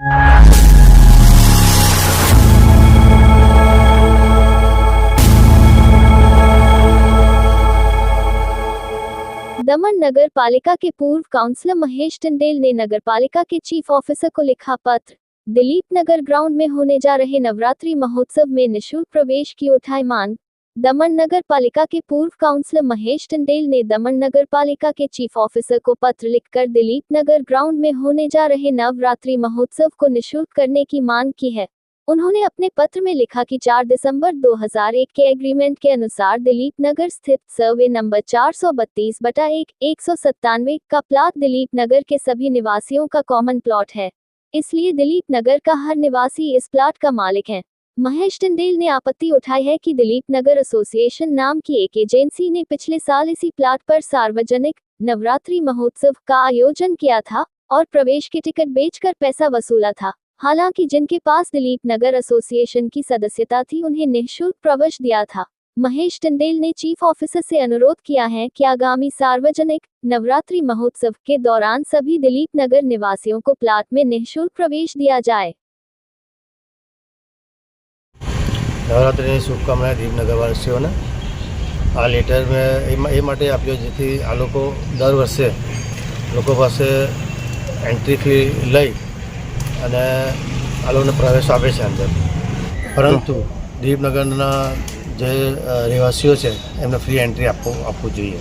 दमन नगर पालिका के पूर्व काउंसलर महेश टंडेल ने नगर पालिका के चीफ ऑफिसर को लिखा पत्र। दिलीप नगर ग्राउंड में होने जा रहे नवरात्रि महोत्सव में निःशुल्क प्रवेश की उठाई मांग। दमन नगर पालिका के पूर्व काउंसलर महेश टंडेल ने दमन नगर पालिका के चीफ ऑफिसर को पत्र लिखकर दिलीप नगर ग्राउंड में होने जा रहे नवरात्रि महोत्सव को निःशुल्क करने की मांग की है। उन्होंने अपने पत्र में लिखा कि 4 दिसंबर 2001 के एग्रीमेंट के अनुसार दिलीप नगर स्थित सर्वे नंबर 432/1/197 का प्लाट दिलीप नगर के सभी निवासियों का कॉमन प्लॉट है, इसलिए दिलीप नगर का हर निवासी इस प्लाट का मालिक है। महेश टंडेल ने आपत्ति उठाई है कि दिलीप नगर एसोसिएशन नाम की एक एजेंसी ने पिछले साल इसी प्लाट पर सार्वजनिक नवरात्रि महोत्सव का आयोजन किया था और प्रवेश के टिकट बेचकर पैसा वसूला था। हालांकि जिनके पास दिलीप नगर एसोसिएशन की सदस्यता थी उन्हें निःशुल्क प्रवेश दिया था। महेश टंडेल ने चीफ ऑफिसर से अनुरोध किया है कि आगामी सार्वजनिक नवरात्रि महोत्सव के दौरान सभी दिलीप नगर निवासियों को प्लाट में निःशुल्क प्रवेश दिया जाए। નવરાત્રિની શુભકામના દીપનગરવાસીઓને આ લેટર મેં એ માટે આપ્યો જેથી આ લોકો દર વર્ષે લોકો પાસે એન્ટ્રી ફી લઈ અને આ લોકોને પ્રવેશ આપે છે અંદર, પરંતુ દીપનગરના જે રહેવાસીઓ છે એમને ફ્રી એન્ટ્રી આપવું જોઈએ।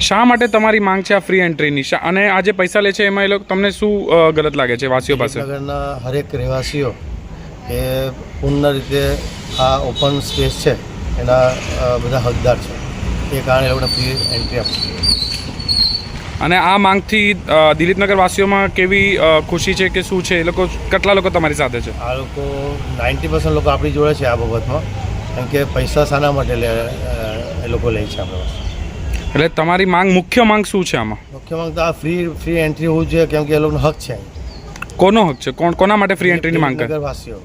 શા માટે તમારી માંગ છે આ ફ્રી એન્ટ્રીની? અને આ જે પૈસા લે છે એમાં એ લોકો તમને શું ગલત લાગે છે વાસીઓ પાસે? દીપનગરના હરેક રહેવાસીઓ એ પૂર્ણ રીતે આ ઓપન સ્પેસ છે એના બધા હકદાર છે, એ કારણે એ લોકોને ફ્રી એન્ટ્રી આપવી। અને આ માંગથી દિલીપનગર વાસીઓમાં કેવી ખુશી છે કે શું છે? એ લોકો કેટલા લોકો તમારી સાથે છે? આ લોકો 90% લોકો આપણી જોડે છે આ બાબતમાં, કેમ કે પૈસા શાના માટે એ લોકો લે છે આપણા પાસે। એટલે તમારી માંગ, મુખ્ય માંગ શું છે આમાં? મુખ્ય માંગ તો આ ફ્રી એન્ટ્રી હોવું જોઈએ, કેમ કે એ લોકોનો હક છે। કોનો હક છે? કોના માટે ફ્રી એન્ટ્રીની માંગ કરે? નગરવાસીઓ।